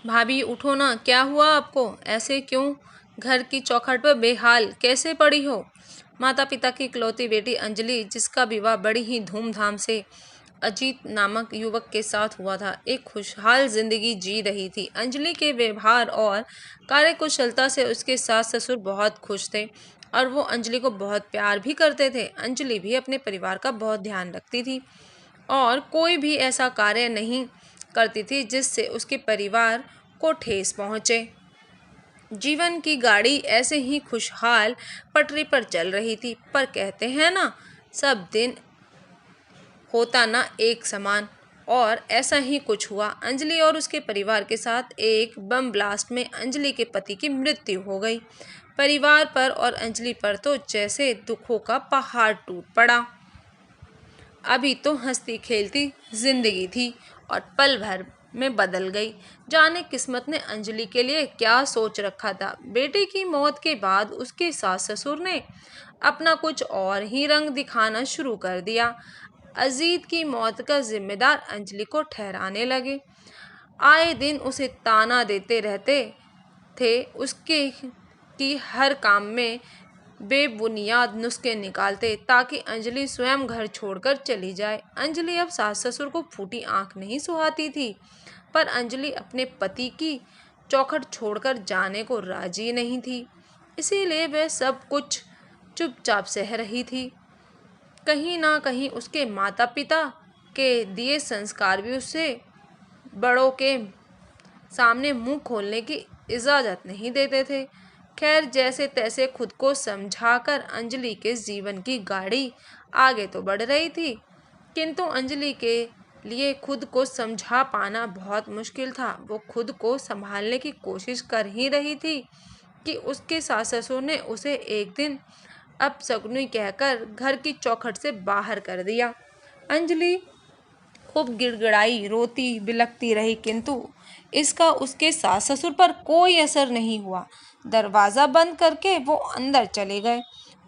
भाभी उठो ना, क्या हुआ आपको? ऐसे क्यों घर की चौखट पर बेहाल कैसे पड़ी हो? माता पिता की इकलौती बेटी अंजलि, जिसका विवाह बड़ी ही धूमधाम से अजीत नामक युवक के साथ हुआ था, एक खुशहाल जिंदगी जी रही थी। अंजलि के व्यवहार और कार्यकुशलता से उसके सास ससुर बहुत खुश थे और वो अंजलि को बहुत प्यार भी करते थे। अंजलि भी अपने परिवार का बहुत ध्यान रखती थी और कोई भी ऐसा कार्य नहीं करती थी जिससे उसके परिवार को ठेस पहुंचे। जीवन की गाड़ी ऐसे ही खुशहाल पटरी पर चल रही थी, पर कहते हैं ना, सब दिन होता ना एक समान। और ऐसा ही कुछ हुआ। अंजलि और उसके परिवार के साथ एक बम ब्लास्ट में अंजलि के पति की मृत्यु हो गई। परिवार पर और अंजलि पर तो जैसे दुखों का पहाड़ टूट पड़ा। अभी तो हंसती खेलती जिंदगी थी और पल भर में बदल गई। जाने किस्मत ने अंजलि के लिए क्या सोच रखा था। बेटे की मौत के बाद उसके सास ससुर ने अपना कुछ और ही रंग दिखाना शुरू कर दिया। अजीत की मौत का जिम्मेदार अंजलि को ठहराने लगे। आए दिन उसे ताना देते रहते थे। उसके की हर काम में बेबुनियाद नुस्खे निकालते ताकि अंजलि स्वयं घर छोड़कर चली जाए। अंजलि अब सास ससुर को फूटी आंख नहीं सुहाती थी, पर अंजलि अपने पति की चौखट छोड़कर जाने को राजी नहीं थी। इसीलिए वह सब कुछ चुपचाप सह रही थी। कहीं ना कहीं उसके माता पिता के दिए संस्कार भी उसे बड़ों के सामने मुंह खोलने की इजाज़त नहीं देते थे। खैर, जैसे तैसे खुद को समझाकर अंजलि के जीवन की गाड़ी आगे तो बढ़ रही थी, किंतु अंजलि के लिए खुद को समझा पाना बहुत मुश्किल था। वो खुद को संभालने की कोशिश कर ही रही थी कि उसके सास ससुर ने उसे एक दिन अपशकुनी कहकर घर की चौखट से बाहर कर दिया। अंजलि खूब गिड़गिड़ाई, रोती बिलखती रही, किंतु इसका उसके सास ससुर पर कोई असर नहीं हुआ। दरवाज़ा बंद करके वो अंदर चले गए।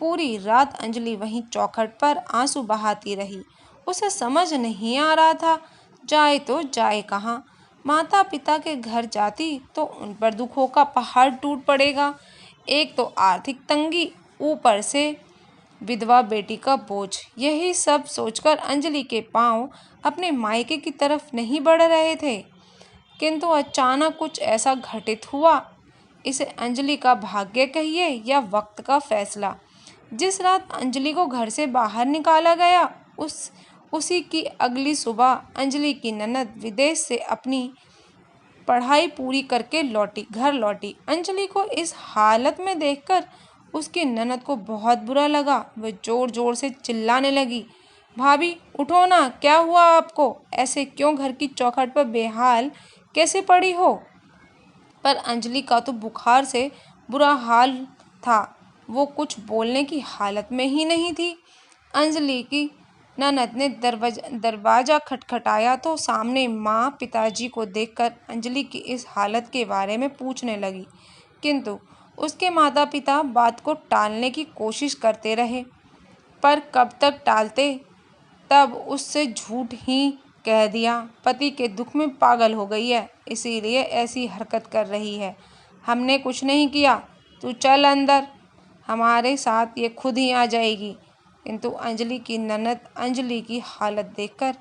पूरी रात अंजलि वहीं चौखट पर आंसू बहाती रही। उसे समझ नहीं आ रहा था जाए तो जाए कहाँ। माता पिता के घर जाती तो उन पर दुखों का पहाड़ टूट पड़ेगा। एक तो आर्थिक तंगी, ऊपर से विधवा बेटी का बोझ। यही सब सोचकर अंजलि के पांव अपने मायके की तरफ नहीं बढ़ रहे थे, किंतु अचानक कुछ ऐसा घटित हुआ, इसे अंजलि का भाग्य कहिए या वक्त का फैसला। जिस रात अंजलि को घर से बाहर निकाला गया, उसी की अगली सुबह अंजलि की ननद विदेश से अपनी पढ़ाई पूरी करके घर लौटी। अंजलि को इस हालत में देखकर उसकी ननद को बहुत बुरा लगा। वह जोर जोर से चिल्लाने लगी, भाभी उठो ना, क्या हुआ आपको? ऐसे क्यों घर की चौखट पर बेहाल कैसे पड़ी हो? पर अंजलि का तो बुखार से बुरा हाल था, वो कुछ बोलने की हालत में ही नहीं थी। अंजलि की ननद ने दरवाजा खटखटाया तो सामने माँ पिताजी को देखकर अंजलि की इस हालत के बारे में पूछने लगी, किंतु उसके माता पिता बात को टालने की कोशिश करते रहे। पर कब तक टालते, तब उससे झूठ ही कह दिया। पति के दुख में पागल हो गई है, इसीलिए ऐसी हरकत कर रही है। हमने कुछ नहीं किया, तू चल अंदर, हमारे साथ ये खुद ही आ जाएगी। किंतु अंजलि की ननद अंजलि की हालत देखकर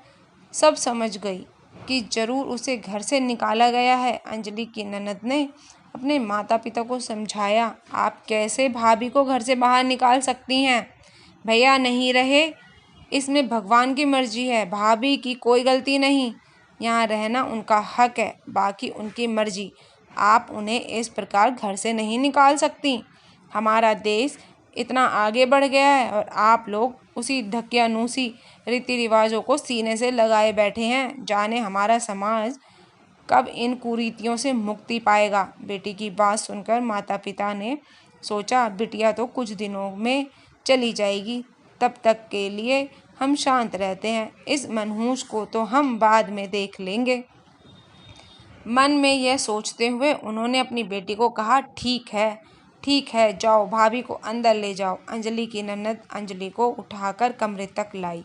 सब समझ गई कि जरूर उसे घर से निकाला गया है। अंजलि की ननद ने अपने माता पिता को समझाया, आप कैसे भाभी को घर से बाहर निकाल सकती हैं? भैया नहीं रहे, इसमें भगवान की मर्जी है, भाभी की कोई गलती नहीं। यहाँ रहना उनका हक है, बाकी उनकी मर्जी। आप उन्हें इस प्रकार घर से नहीं निकाल सकती। हमारा देश इतना आगे बढ़ गया है और आप लोग उसी ढकियानुसी रीति रिवाजों को सीने से लगाए बैठे हैं। जाने हमारा समाज कब इन कुरीतियों से मुक्ति पाएगा। बेटी की बात सुनकर माता पिता ने सोचा, बिटिया तो कुछ दिनों में चली जाएगी, तब तक के लिए हम शांत रहते हैं, इस मनहूस को तो हम बाद में देख लेंगे। मन में यह सोचते हुए उन्होंने अपनी बेटी को कहा, ठीक है, जाओ भाभी को अंदर ले जाओ। अंजलि की ननद अंजलि को उठाकर कमरे तक लाई।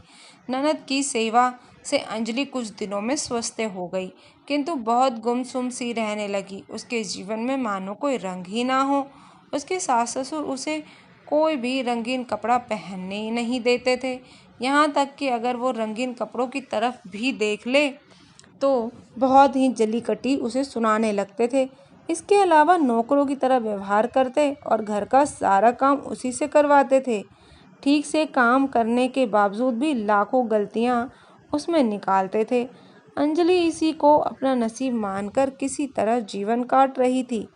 ननद की सेवा से अंजलि कुछ दिनों में स्वस्थ हो गई, किंतु बहुत गुमसुम सी रहने लगी। उसके जीवन में मानो कोई रंग ही ना हो। उसके सास ससुर उसे कोई भी रंगीन कपड़ा पहनने ही नहीं देते थे। यहाँ तक कि अगर वो रंगीन कपड़ों की तरफ भी देख ले तो बहुत ही जली कटी उसे सुनाने लगते थे। इसके अलावा नौकरों की तरह व्यवहार करते और घर का सारा काम उसी से करवाते थे। ठीक से काम करने के बावजूद भी लाखों गलतियां उसमें निकालते थे। अंजलि इसी को अपना नसीब मानकर किसी तरह जीवन काट रही थी,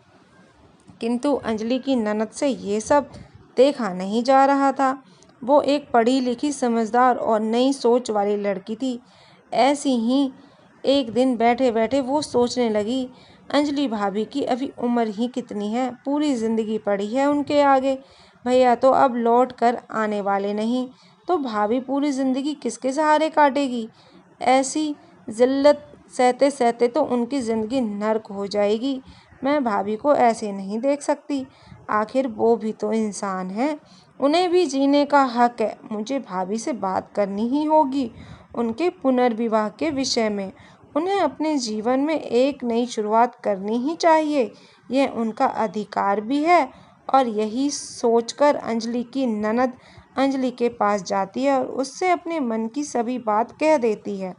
किंतु अंजलि की ननद से ये सब देखा नहीं जा रहा था। वो एक पढ़ी लिखी, समझदार और नई सोच वाली लड़की थी। ऐसी ही एक दिन बैठे बैठे वो सोचने लगी, अंजलि भाभी की अभी उम्र ही कितनी है, पूरी जिंदगी पड़ी है उनके आगे। भैया तो अब लौट कर आने वाले नहीं, तो भाभी पूरी जिंदगी किसके सहारे काटेगी। ऐसी जिल्लत सहते सहते तो उनकी जिंदगी नर्क हो जाएगी। मैं भाभी को ऐसे नहीं देख सकती, आखिर वो भी तो इंसान है, उन्हें भी जीने का हक है। मुझे भाभी से बात करनी ही होगी उनके पुनर्विवाह के विषय में। उन्हें अपने जीवन में एक नई शुरुआत करनी ही चाहिए, यह उनका अधिकार भी है। और यही सोचकर अंजलि की ननद अंजलि के पास जाती है और उससे अपने मन की सभी बात कह देती है।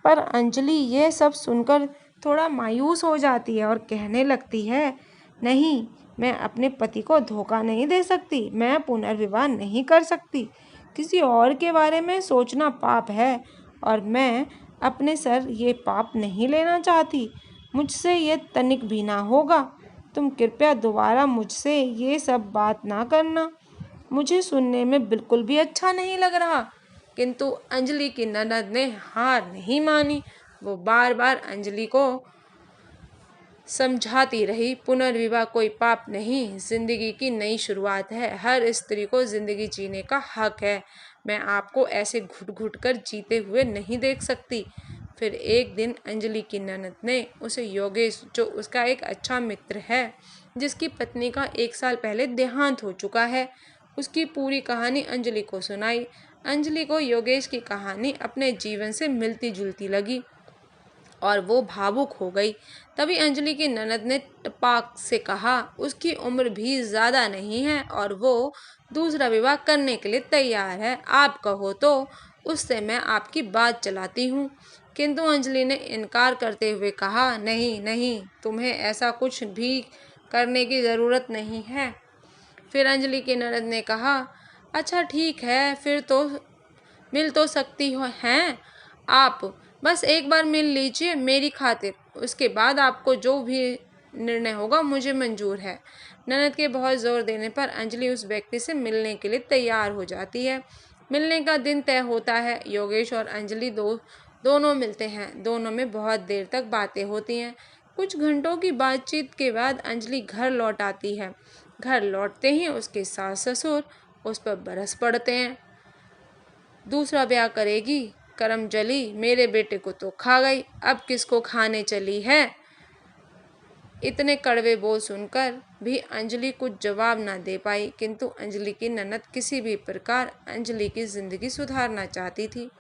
पर अंजलि ये सब सुनकर थोड़ा मायूस हो जाती है और कहने लगती है, नहीं, मैं अपने पति को धोखा नहीं दे सकती, मैं पुनर्विवाह नहीं कर सकती। किसी और के बारे में सोचना पाप है और मैं अपने सर ये पाप नहीं लेना चाहती। मुझसे ये तनिक भी ना होगा। तुम कृपया दोबारा मुझसे ये सब बात ना करना, मुझे सुनने में बिल्कुल भी अच्छा नहीं लग रहा। किंतु अंजलि की ननद ने हार नहीं मानी। वो बार बार अंजलि को समझाती रही, पुनर्विवाह कोई पाप नहीं, जिंदगी की नई शुरुआत है, हर स्त्री को जिंदगी जीने का हक है। मैं आपको ऐसे घुट घुट कर जीते हुए नहीं देख सकती। फिर एक दिन अंजलि की ननद ने उसे योगेश, जो उसका एक अच्छा मित्र है, जिसकी पत्नी का 1 साल पहले देहांत हो चुका है, उसकी पूरी कहानी अंजलि को सुनाई। अंजलि को योगेश की कहानी अपने जीवन से मिलती जुलती लगी और वो भावुक हो गई। तभी अंजलि की ननद ने टपाक से कहा, उसकी उम्र भी ज़्यादा नहीं है और वो दूसरा विवाह करने के लिए तैयार है। आप कहो तो उससे मैं आपकी बात चलाती हूँ। किंतु अंजलि ने इनकार करते हुए कहा, नहीं नहीं, तुम्हें ऐसा कुछ भी करने की ज़रूरत नहीं है। फिर अंजलि की ननद ने कहा, अच्छा ठीक है, फिर तो मिल तो सकती हो हैं आप, बस एक बार मिल लीजिए मेरी खातिर, उसके बाद आपको जो भी निर्णय होगा मुझे मंजूर है। ननद के बहुत ज़ोर देने पर अंजलि उस व्यक्ति से मिलने के लिए तैयार हो जाती है। मिलने का दिन तय होता है। योगेश और अंजलि दोनों मिलते हैं। दोनों में बहुत देर तक बातें होती हैं। कुछ घंटों की बातचीत के बाद अंजलि घर लौट आती है। घर लौटते ही उसके सास ससुर उस पर बरस पड़ते हैं, दूसरा ब्याह करेगी, करम जली, मेरे बेटे को तो खा गई, अब किसको खाने चली है। इतने कड़वे बोल सुनकर भी अंजलि कुछ जवाब ना दे पाई, किंतु अंजलि की ननद किसी भी प्रकार अंजलि की जिंदगी सुधारना चाहती थी,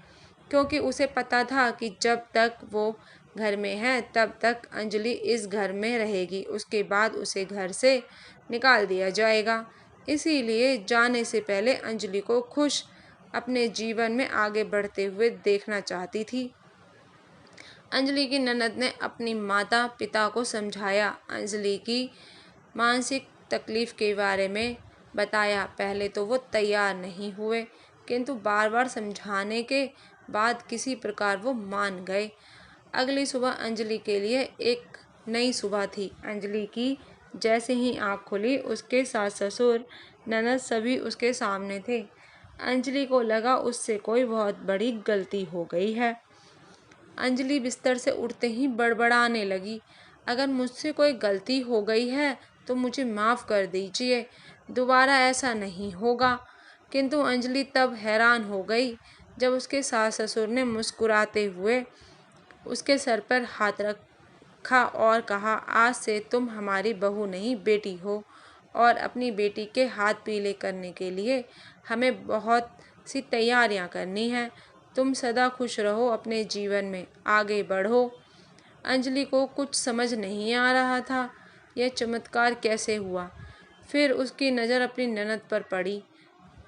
क्योंकि उसे पता था कि जब तक वो घर में है तब तक अंजलि इस घर में रहेगी, उसके बाद उसे घर से निकाल दिया जाएगा। इसीलिए जाने से पहले अंजलि को खुश अपने जीवन में आगे बढ़ते हुए देखना चाहती थी। अंजलि की ननद ने अपनी माता पिता को समझाया, अंजलि की मानसिक तकलीफ के बारे में बताया। पहले तो वो तैयार नहीं हुए, किंतु बार बार समझाने के बाद किसी प्रकार वो मान गए। अगली सुबह अंजलि के लिए एक नई सुबह थी। अंजलि की जैसे ही आँख खुली, उसके सास ससुर ननद सभी उसके सामने थे। अंजलि को लगा उससे कोई बहुत बड़ी गलती हो गई है। अंजलि बिस्तर से उठते ही बड़बड़ाने लगी, अगर मुझसे कोई गलती हो गई है तो मुझे माफ़ कर दीजिए, दोबारा ऐसा नहीं होगा। किंतु अंजलि तब हैरान हो गई जब उसके सास ससुर ने मुस्कुराते हुए उसके सर पर हाथ रखा और कहा, आज से तुम हमारी बहू नहीं बेटी हो, और अपनी बेटी के हाथ पीले करने के लिए हमें बहुत सी तैयारियां करनी हैं। तुम सदा खुश रहो, अपने जीवन में आगे बढ़ो। अंजलि को कुछ समझ नहीं आ रहा था, यह चमत्कार कैसे हुआ। फिर उसकी नज़र अपनी ननद पर पड़ी,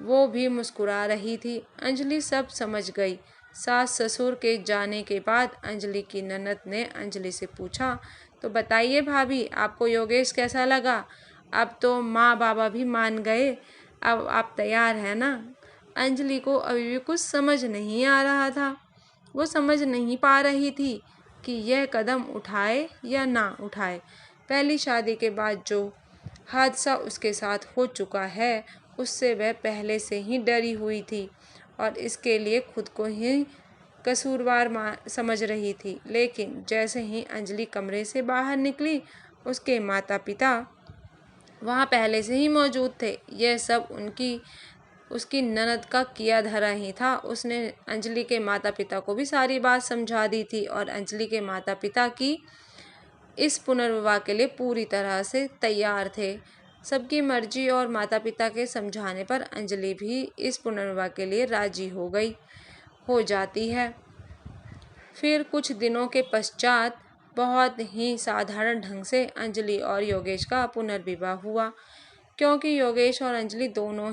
वो भी मुस्कुरा रही थी। अंजलि सब समझ गई। सास ससुर के जाने के बाद अंजलि की ननद ने अंजलि से पूछा, तो बताइए भाभी, आपको योगेश कैसा लगा? अब तो माँ बाबा भी मान गए, अब आप तैयार हैं ना? अंजलि को अभी भी कुछ समझ नहीं आ रहा था। वो समझ नहीं पा रही थी कि यह कदम उठाए या ना उठाए। पहली शादी के बाद जो हादसा उसके साथ हो चुका है, उससे वह पहले से ही डरी हुई थी और इसके लिए खुद को ही कसूरवार समझ रही थी। लेकिन जैसे ही अंजलि कमरे से बाहर निकली, उसके माता पिता वहाँ पहले से ही मौजूद थे। यह सब उसकी ननद का किया धरा ही था। उसने अंजलि के माता पिता को भी सारी बात समझा दी थी और अंजलि के माता पिता की इस पुनर्विवाह के लिए पूरी तरह से तैयार थे। सबकी मर्जी और माता पिता के समझाने पर अंजलि भी इस पुनर्विवाह के लिए राजी हो जाती है। फिर कुछ दिनों के पश्चात बहुत ही साधारण ढंग से अंजलि और योगेश का पुनर्विवाह हुआ, क्योंकि योगेश और अंजलि दोनों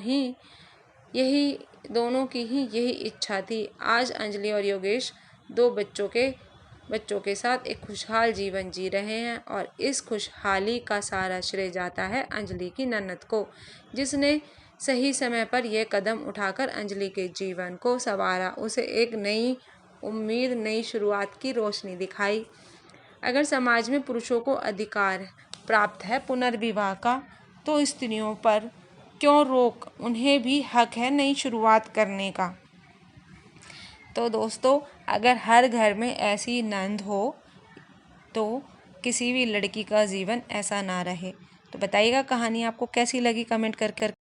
की ही यही इच्छा थी। आज अंजलि और योगेश दो बच्चों के साथ एक खुशहाल जीवन जी रहे हैं और इस खुशहाली का सारा श्रेय जाता है अंजलि की ननद को, जिसने सही समय पर यह कदम उठाकर अंजलि के जीवन को संवारा, उसे एक नई उम्मीद, नई शुरुआत की रोशनी दिखाई। अगर समाज में पुरुषों को अधिकार प्राप्त है पुनर्विवाह का, तो स्त्रियों पर क्यों रोक? उन्हें भी हक है नई शुरुआत करने का। तो दोस्तों, अगर हर घर में ऐसी नंद हो तो किसी भी लड़की का जीवन ऐसा ना रहे। तो बताइएगा कहानी आपको कैसी लगी, कमेंट कर